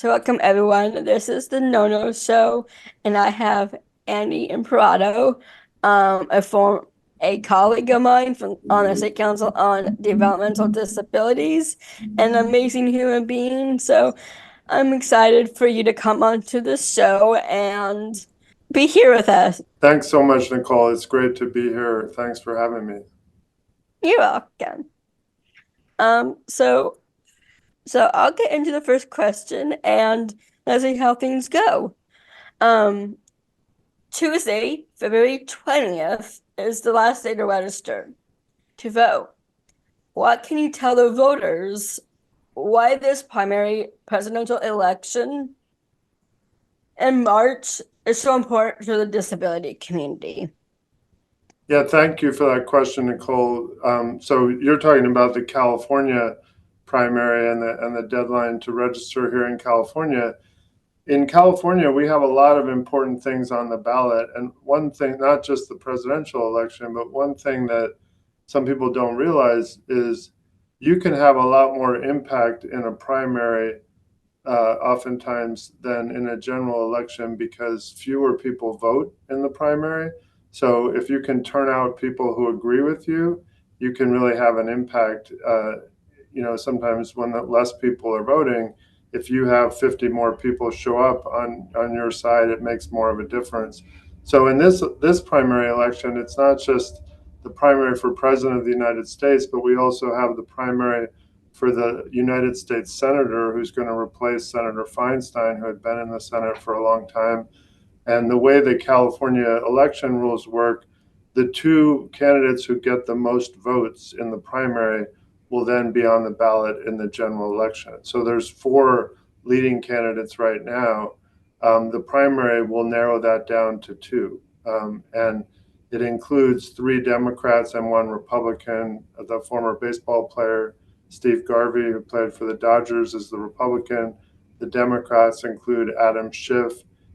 So welcome everyone. This is the No No Show, and I have Andy Imparato, a colleague of mine from on the State Council on Developmental Disabilities, an amazing human being. So I'm excited for you to come onto the show and be here with us. Thanks so much, Nicole. It's great to be here. Thanks for having me. You're welcome. Um, so so I'll get into the first question and let's see how things go. Um, Tuesday, February 20th is the last day to register to vote. What can you tell the voters why this primary presidential election in March is so important to the disability community? Yeah, thank you for that question, Nicole. So you're talking about the California primary and the deadline to register here in California. In California, we have a lot of important things on the ballot. And one thing, not just the presidential election, but one thing that some people don't realize is you can have a lot more impact in a primary oftentimes than in a general election because fewer people vote in the primary. So if you can turn out people who agree with you, you can really have an impact. Sometimes when less people are voting, if you have 50 more people show up on your side, it makes more of a difference. So in this primary election, it's not just the primary for president of the United States, but we also have the primary for the United States Senator who's going to replace Senator Feinstein, who had been in the Senate for a long time. And the way the California election rules work, the two candidates who get the most votes in the primary will then be on the ballot in the general election. So there's four leading candidates right now. The primary will narrow that down to two. And it includes three Democrats and one Republican. The former baseball player Steve Garvey, who played for the Dodgers, is the Republican. The Democrats include Adam Schiff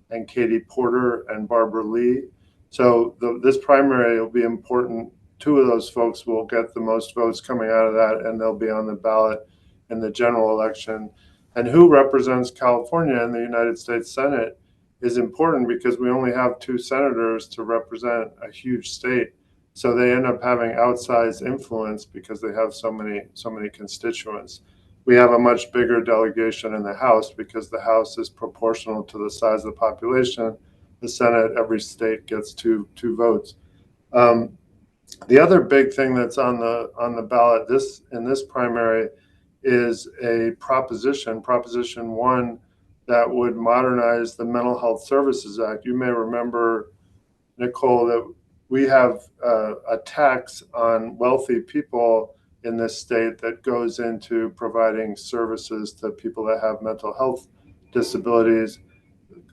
and Katie Porter and Barbara Lee. So this primary will be important. Two of those folks will get the most votes coming out of that, and they'll be on the ballot in the general election. And who represents California in the United States Senate is important because we only have two senators to represent a huge state. So they end up having outsized influence because they have so many constituents. We have a much bigger delegation in the House because the House is proportional to the size of the population. The Senate, every state gets two votes. Um, the other big thing that's on the ballot in this primary is a Proposition 1, that would modernize the Mental Health Services Act. You may remember, Nicole, that we have a tax on wealthy people in this state that goes into providing services to people that have mental health disabilities.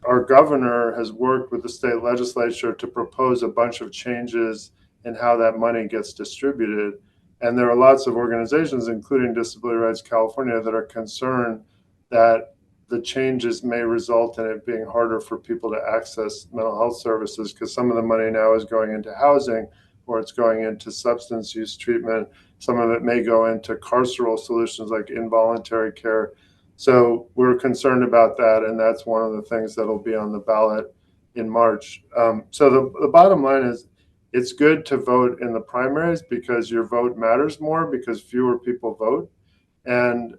Our governor has worked with the state legislature to propose a bunch of changes in how that money gets distributed. And there are lots of organizations, including Disability Rights California, that are concerned that the changes may result in it being harder for people to access mental health services because some of the money now is going into housing or it's going into substance use treatment. Some of it may go into carceral solutions like involuntary care. So we're concerned about that, and that's one of the things that'll be on the ballot in March. So the bottom line is it's good to vote in the primaries because your vote matters more because fewer people vote. And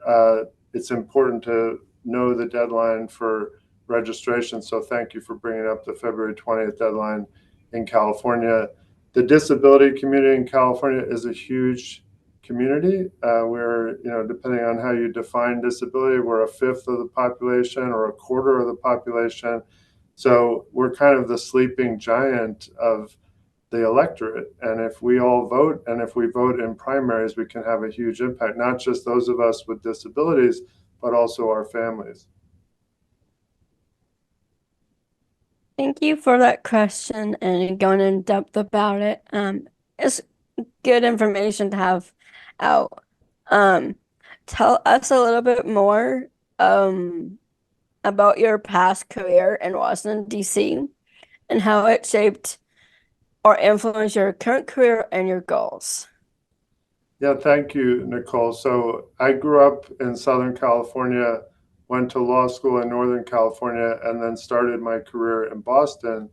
it's important to know the deadline for registration. So thank you for bringing up the February 20th deadline in California. The disability community in California is a huge community. We're, depending on how you define disability, we're a fifth of the population or a quarter of the population. So we're kind of the sleeping giant of the electorate. And if we all vote, and if we vote in primaries, we can have a huge impact, not just those of us with disabilities, but also our families. Thank you for that question and going in depth about it. It's good information to have out. Um, Tell us a little bit more about your past career in Washington, D.C. and how it shaped or influenced your current career and your goals. Yeah, thank you, Nicole. So I grew up in Southern California went to law school in Northern California, and then started my career in Boston.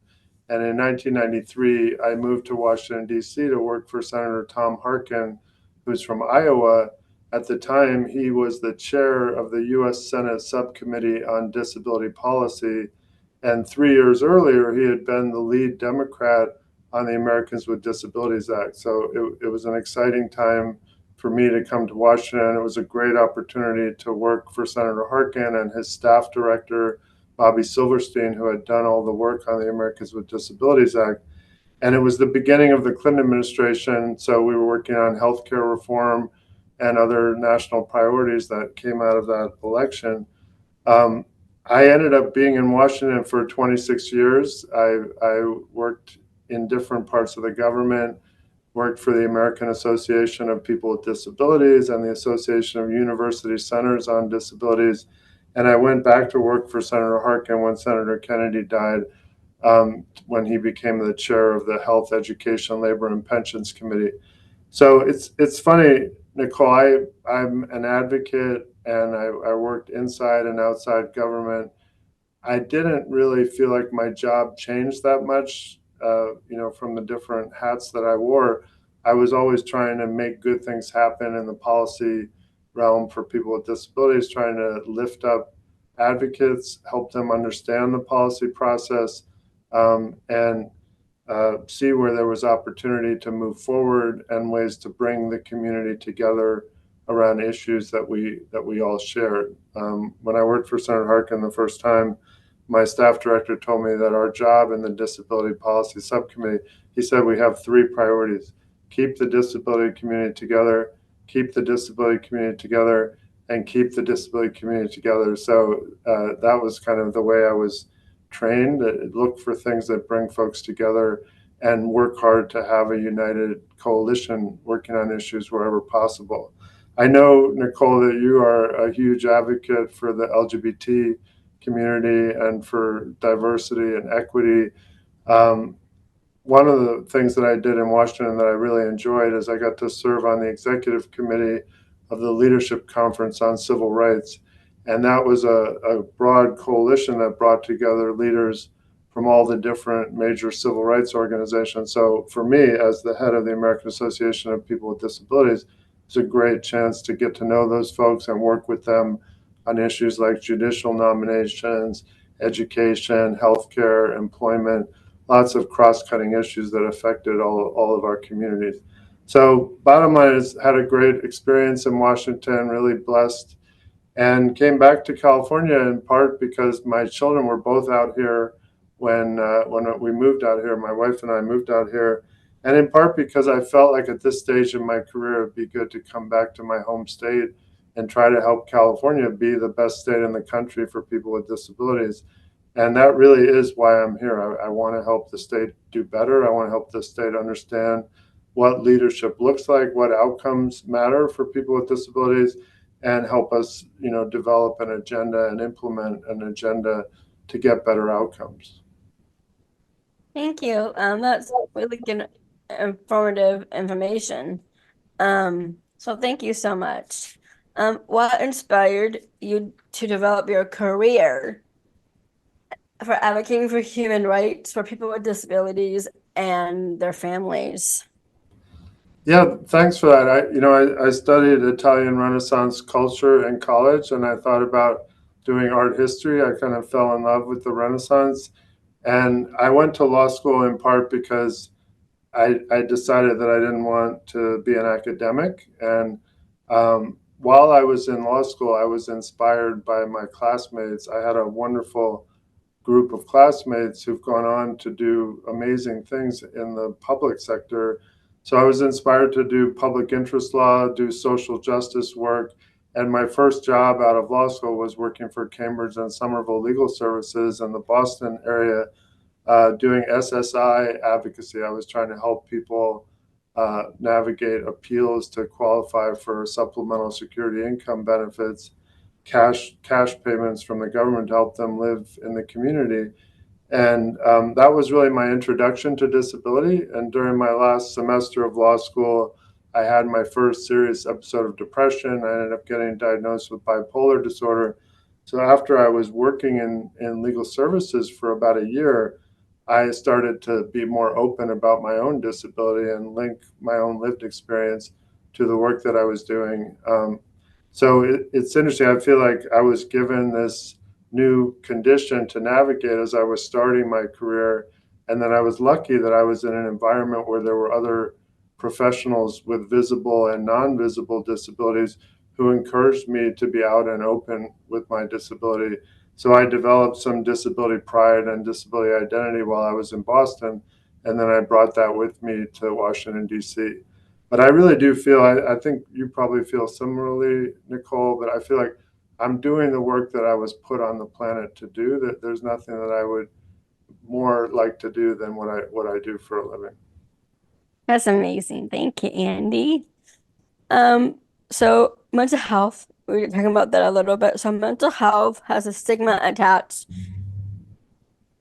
And in 1993, I moved to Washington, D.C. to work for Senator Tom Harkin, who's from Iowa. At the time, he was the chair of the U.S. Senate Subcommittee on Disability Policy. And 3 years earlier, he had been the lead Democrat on the Americans with Disabilities Act. So it was an exciting time for me to come to Washington. It was a great opportunity to work for Senator Harkin and his staff director, Bobby Silverstein, who had done all the work on the Americans with Disabilities Act. And it was the beginning of the Clinton administration. So we were working on healthcare reform and other national priorities that came out of that election. Um, I ended up being in Washington for 26 years. I worked in different parts of the government, worked for the American Association of People with Disabilities and the Association of University Centers on Disabilities. And I went back to work for Senator Harkin when Senator Kennedy died, when he became the chair of the Health, Education, Labor, and Pensions Committee. So it's funny, Nicole. I'm an advocate, and I worked inside and outside government. I didn't really feel like my job changed that much, from the different hats that I wore. I was always trying to make good things happen in the policy realm for people with disabilities, trying to lift up advocates, help them understand the policy process, and see where there was opportunity to move forward and ways to bring the community together around issues that we all shared. When I worked for Senator Harkin the first time, my staff director told me that our job in the Disability Policy Subcommittee, he said we have three priorities: keep the disability community together, keep the disability community together, and keep the disability community together. So that was kind of the way I was trained. Look for things that bring folks together and work hard to have a united coalition working on issues wherever possible. I know, Nicole, that you are a huge advocate for the LGBT community and for diversity and equity. Um, One of the things that I did in Washington that I really enjoyed is I got to serve on the executive committee of the Leadership Conference on Civil Rights. And that was a broad coalition that brought together leaders from all the different major civil rights organizations. So for me, as the head of the American Association of People with Disabilities, it's a great chance to get to know those folks and work with them on issues like judicial nominations, education, healthcare, employment, lots of cross-cutting issues that affected all of our communities. So bottom line is, had a great experience in Washington, really blessed, and came back to California in part because my children were both out here when we moved out here. My wife and I moved out here, and in part because I felt like at this stage in my career it'd be good to come back to my home state and try to help California be the best state in the country for people with disabilities. And that really is why I'm here. I want to help the state do better. I want to help the state understand what leadership looks like, what outcomes matter for people with disabilities, and help us, develop an agenda and implement an agenda to get better outcomes. Thank you. That's really good, informative information. So thank you so much. What inspired you to develop your career for advocating for human rights for people with disabilities and their families? Yeah, thanks for that. I studied Italian Renaissance culture in college, and I thought about doing art history. I kind of fell in love with the Renaissance, and I went to law school in part because I decided that I didn't want to be an academic. And while I was in law school, I was inspired by my classmates. I had a wonderful group of classmates who've gone on to do amazing things in the public sector. So I was inspired to do public interest law, do social justice work. And my first job out of law school was working for Cambridge and Somerville Legal Services in the Boston area, doing SSI advocacy. I was trying to help people navigate appeals to qualify for supplemental security income benefits, cash payments from the government to help them live in the community. And that was really my introduction to disability. And during my last semester of law school, I had my first serious episode of depression. I ended up getting diagnosed with bipolar disorder. So after I was working in legal services for about a year, I started to be more open about my own disability and link my own lived experience to the work that I was doing. It's interesting. I feel like I was given this new condition to navigate as I was starting my career. And then I was lucky that I was in an environment where there were other professionals with visible and non visible disabilities who encouraged me to be out and open with my disability. So I developed some disability pride and disability identity while I was in Boston, and then I brought that with me to Washington, D.C. But I really do feel, I think you probably feel similarly, Nicole, but I feel like I'm doing the work that I was put on the planet to do, that there's nothing that I would more like to do than what I do for a living. That's amazing. Thank you, Andy. Um, so mental health, we were talking about that a little bit. So mental health has a stigma attached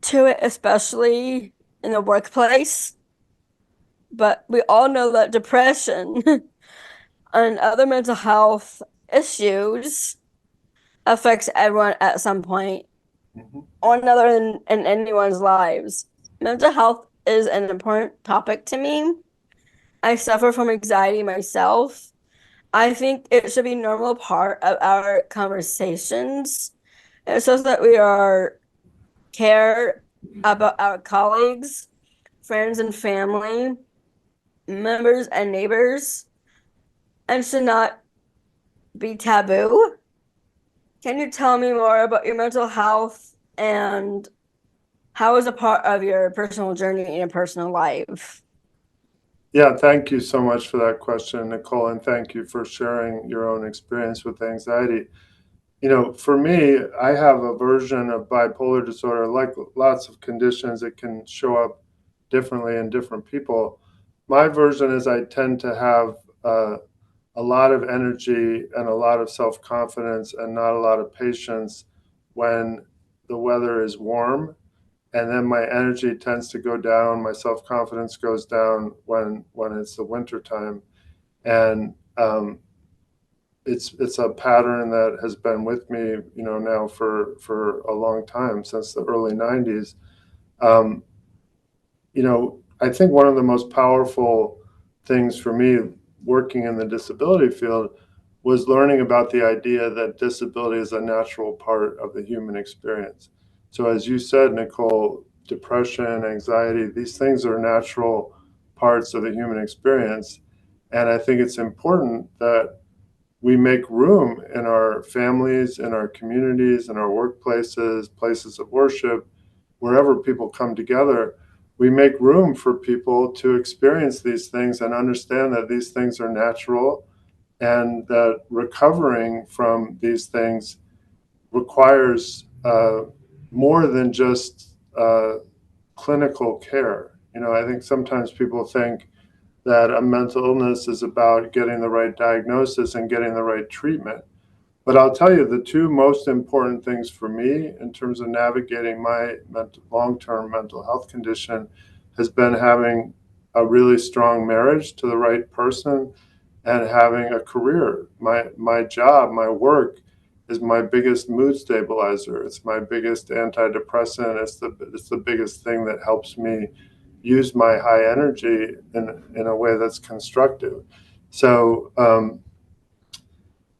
to it, especially in the workplace. But we all know that depression and other mental health issues affects everyone at some point Mhm. or another in anyone's lives. Mental health is an important topic to me. I suffer from anxiety myself. I think it should be a normal part of our conversations. It shows that we are care about our colleagues, friends and family, members and neighbors, and should not be taboo. Can you tell me more about your mental health and how is a part of your personal journey in your personal life? Yeah, thank you so much for that question, Nicole, and thank you for sharing your own experience with anxiety. For me, I have a version of bipolar disorder, like lots of conditions, it can show up differently in different people. My version is I tend to have a lot of energy and a lot of self confidence and not a lot of patience when the weather is warm. And then my energy tends to go down, my self confidence goes down when it's the winter time. And it's a pattern that has been with me, now for a long time, since the early 90s. Um, I think one of the most powerful things for me working in the disability field was learning about the idea that disability is a natural part of the human experience. So, as you said, Nicole, depression, anxiety, these things are natural parts of the human experience. And I think it's important that we make room in our families, in our communities, in our workplaces, places of worship, wherever people come together. We make room for people to experience these things and understand that these things are natural and that recovering from these things requires more than just clinical care. I think sometimes people think that a mental illness is about getting the right diagnosis and getting the right treatment. But I'll tell you, the two most important things for me in terms of navigating my long term mental health condition has been having a really strong marriage to the right person and having a career. My job, my work is my biggest mood stabilizer. It's my biggest antidepressant. It's the biggest thing that helps me use my high energy in a way that's constructive. So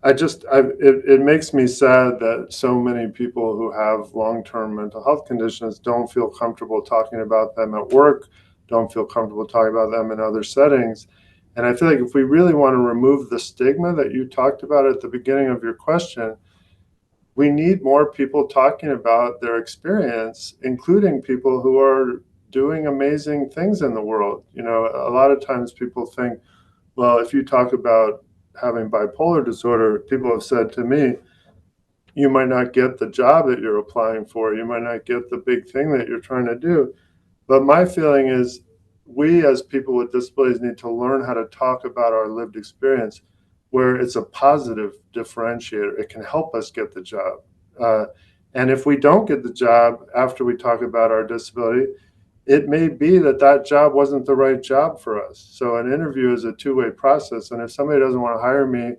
it makes me sad that so many people who have long-term mental health conditions don't feel comfortable talking about them at work, don't feel comfortable talking about them in other settings. And I feel like if we really want to remove the stigma that you talked about at the beginning of your question, we need more people talking about their experience, including people who are doing amazing things in the world. A lot of times people think, well, if you talk about having bipolar disorder, people have said to me, you might not get the job that you're applying for. You might not get the big thing that you're trying to do. But my feeling is we as people with disabilities need to learn how to talk about our lived experience where it's a positive differentiator. It can help us get the job. Uh, and if we don't get the job after we talk about our disability, it may be that that job wasn't the right job for us. So an interview is a two-way process. And if somebody doesn't want to hire me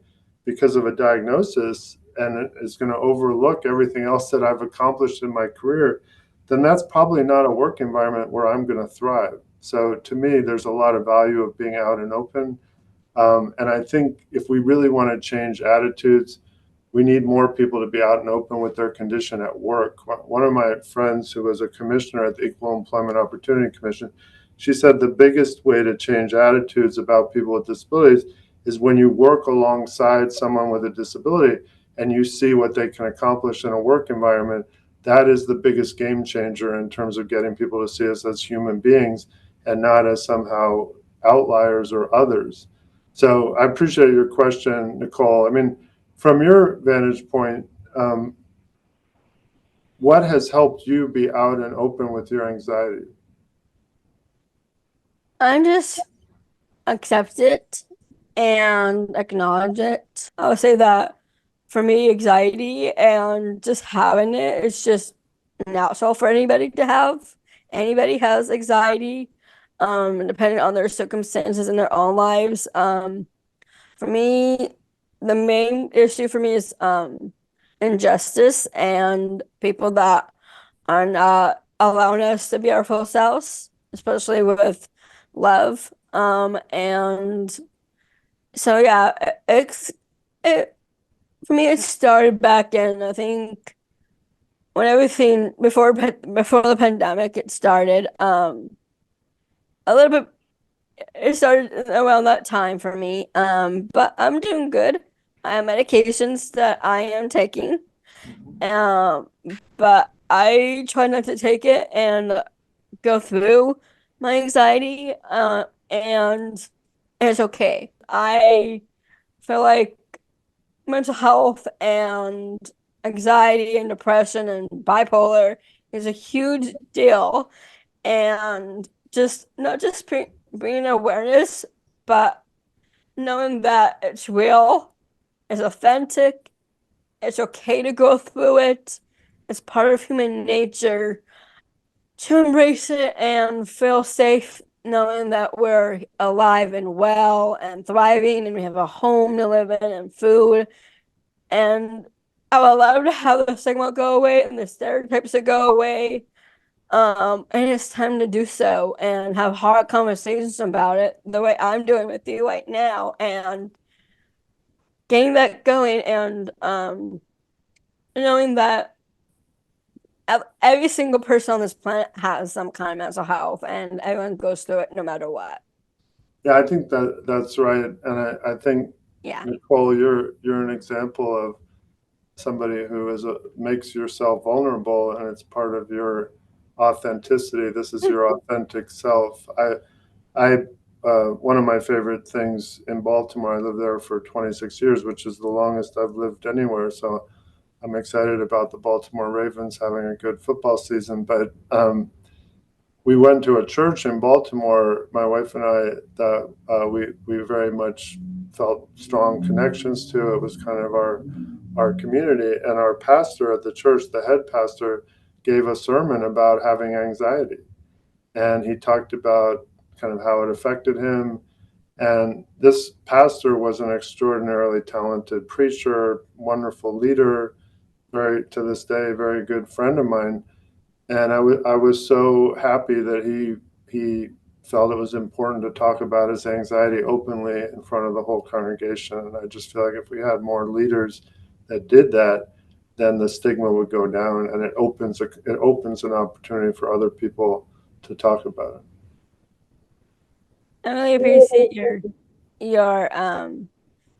because of a diagnosis and is going to overlook everything else that I've accomplished in my career, then that's probably not a work environment where I'm going to thrive. So to me, there's a lot of value of being out and open. And I think if we really want to change attitudes, we need more people to be out and open with their condition at work. One of my friends who was a commissioner at the Equal Employment Opportunity Commission, she said the biggest way to change attitudes about people with disabilities is when you work alongside someone with a disability and you see what they can accomplish in a work environment. That is the biggest game changer in terms of getting people to see us as human beings and not as somehow outliers or others. So I appreciate your question, Nicole. I mean, from your vantage point, what has helped you be out and open with your anxiety? I'm just accept it and acknowledge it. I would say that for me, anxiety and just having it is just natural for anybody to have. Anybody has anxiety, depending on their circumstances in their own lives. For me, the main issue for me is injustice and people that are not allowing us to be our full selves, especially with love. And so yeah, it for me it started back in I think when everything before the pandemic it started. A little bit it started around that time for me. But I'm doing good. I have medications that I am taking. Um, but I try not to take it and go through my anxiety. And it's okay. I feel like mental health and anxiety and depression and bipolar is a huge deal. And just not just bringing awareness, but knowing that it's real, it's authentic, it's okay to go through it. It's part of human nature to embrace it and feel safe knowing that we're alive and well and thriving and we have a home to live in and food. And I would love to have the stigma go away and the stereotypes to go away. And it's time to do so and have hard conversations about it the way I'm doing with you right now and getting that going and knowing that every single person on this planet has some kind of mental health and everyone goes through it no matter what. Yeah, I think that that's right, and I think Yeah. Nicole, you're an example of somebody who makes yourself vulnerable, and it's part of your authenticity. This is your authentic self. I one of my favorite things in Baltimore. I lived there for 26 years, which is the longest I've lived anywhere. So I'm excited about the Baltimore Ravens having a good football season. But we went to a church in Baltimore, my wife and I, that we very much felt strong connections to. It was kind of our community, and our pastor at the church, the head pastor, gave a sermon about having anxiety, and he talked about kind of how it affected him. And this pastor was an extraordinarily talented preacher, wonderful leader, very to this day, very good friend of mine. And I was so happy that he felt it was important to talk about his anxiety openly in front of the whole congregation. And I just feel like if we had more leaders that did that, then the stigma would go down, and it opens an opportunity for other people to talk about I really appreciate your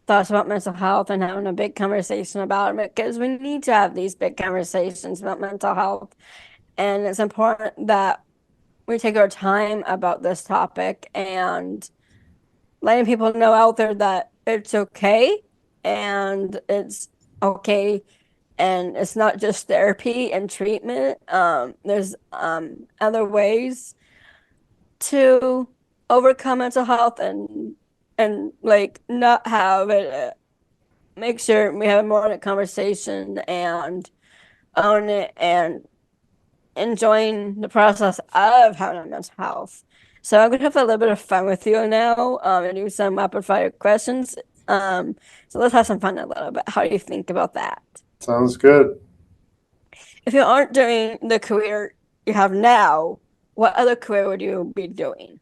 thoughts about mental health and having a big conversation about it because we need to have these big conversations about mental health. And it's important that we take our time about this topic and letting people know out there that it's okay and it's okay and it's not just therapy and treatment. There's other ways to overcome mental health and like not have it make sure we have a more conversation and own it and enjoying the process of having a mental health. So I'm gonna have a little bit of fun with you now and do some rapid fire questions. So let's have some fun a little bit. How do you think about that? Sounds good. If you aren't doing the career you have now, what other career would you be doing?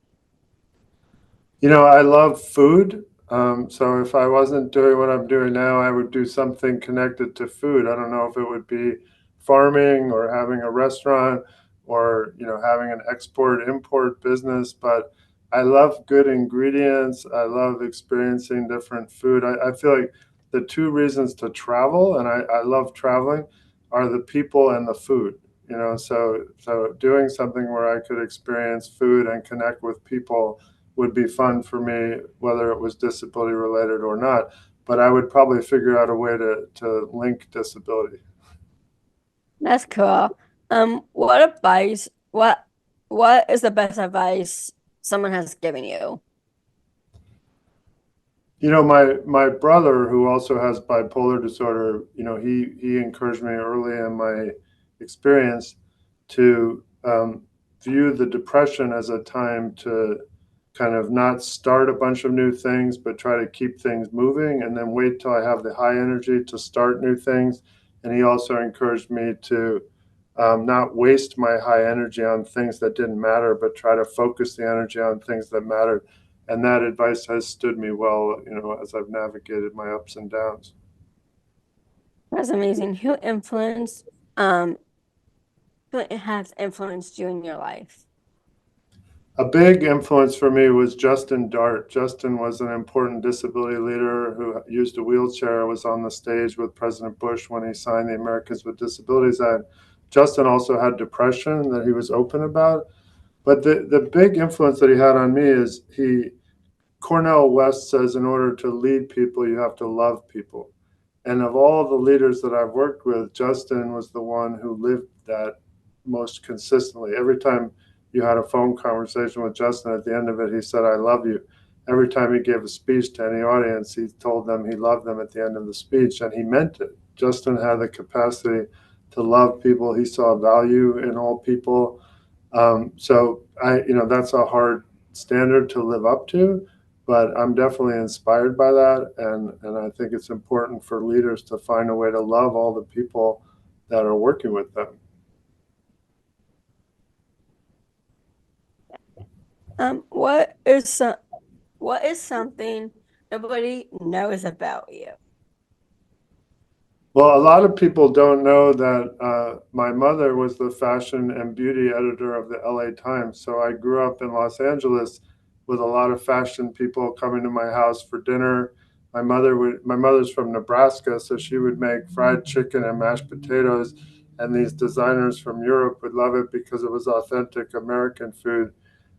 I love food. So if I wasn't doing what I'm doing now, I would do something connected to food. I don't know if it would be farming or having a restaurant or, having an export import business, but I love good ingredients. I love experiencing different food. I feel like the two reasons to travel, and I love traveling, are the people and the food. So doing something where I could experience food and connect with people would be fun for me, whether it was disability related or not. But I would probably figure out a way to link disability. That's cool. What advice, what is the best advice someone has given you? My brother, who also has bipolar disorder, he encouraged me early in my experience to view the depression as a time to kind of not start a bunch of new things, but try to keep things moving and then wait till I have the high energy to start new things. And he also encouraged me to not waste my high energy on things that didn't matter, but try to focus the energy on things that mattered. And that advice has stood me well, as I've navigated my ups and downs. That's amazing. Um, who has influenced you in your life? A big influence for me was Justin Dart. Justin was an important disability leader who used a wheelchair, was on the stage with President Bush when he signed the Americans with Disabilities Act. Justin also had depression that he was open about. But the big influence that he had on me is Cornell West says in order to lead people, you have to love people. And of all the leaders that I've worked with, Justin was the one who lived that most consistently. Every time you had a phone conversation with Justin, at the end of it, he said, I love you. Every time he gave a speech to any audience, he told them he loved them at the end of the speech, and he meant it. Justin had the capacity to love people. He saw value in all people. That's a hard standard to live up to, but I'm definitely inspired by that, and I think it's important for leaders to find a way to love all the people that are working with them. What is something nobody knows about you? Well, a lot of people don't know that my mother was the fashion and beauty editor of the LA Times. So I grew up in Los Angeles with a lot of fashion people coming to my house for dinner. My mother's from Nebraska, so she would make fried chicken and mashed potatoes, and these designers from Europe would love it because it was authentic American food.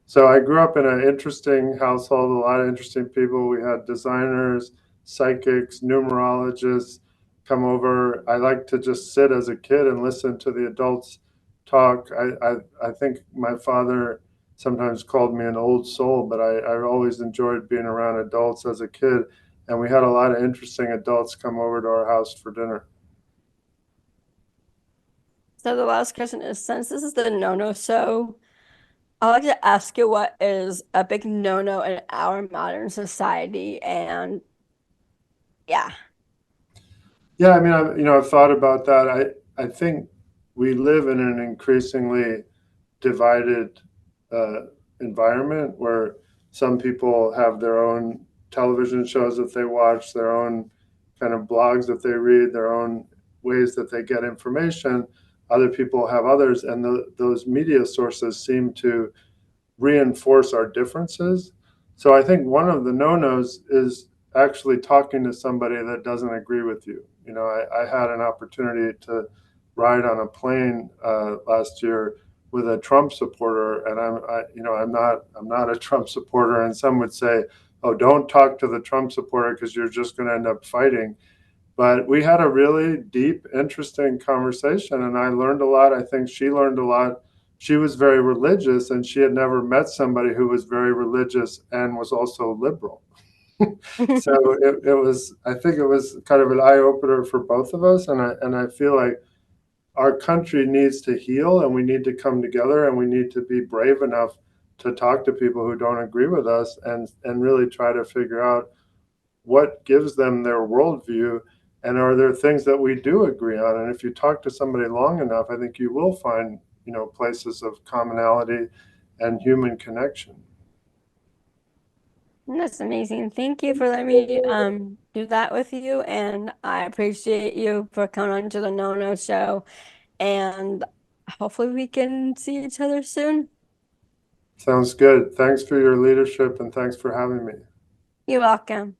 So I grew up in an interesting household, a lot of interesting people. We had designers, psychics, numerologists come over. I like to just sit as a kid and listen to the adults talk. I think my father sometimes called me an old soul, but I always enjoyed being around adults as a kid. And we had a lot of interesting adults come over to our house for dinner. So the last question is, since this is the no-no show, I'd like to ask you what is a big no-no in our modern society? And yeah. Yeah, I mean, I've thought about that. I think we live in an increasingly divided uh, environment where some people have their own television shows that they watch, their own kind of blogs that they read, their own ways that they get information. Other people have others, and those media sources seem to reinforce our differences. So I think one of the no-nos is actually talking to somebody that doesn't agree with you. I had an opportunity to ride on a plane last year with a Trump supporter, and I'm not a Trump supporter, and some would say, "Oh, don't talk to the Trump supporter because you're just going to end up fighting." But we had a really deep, interesting conversation, and I learned a lot. I think she learned a lot. She was very religious, and she had never met somebody who was very religious and was also liberal. So I think it was kind of an eye opener for both of us. And I feel like our country needs to heal, and we need to come together, and we need to be brave enough to talk to people who don't agree with us and really try to figure out what gives them their worldview, and are there things that we do agree on? And if you talk to somebody long enough, I think you will find, places of commonality and human connection. That's amazing. Thank you for letting me do that with you, and I appreciate you for coming on to the No No Show. And hopefully we can see each other soon. Sounds good. Thanks for your leadership and thanks for having me. You're welcome.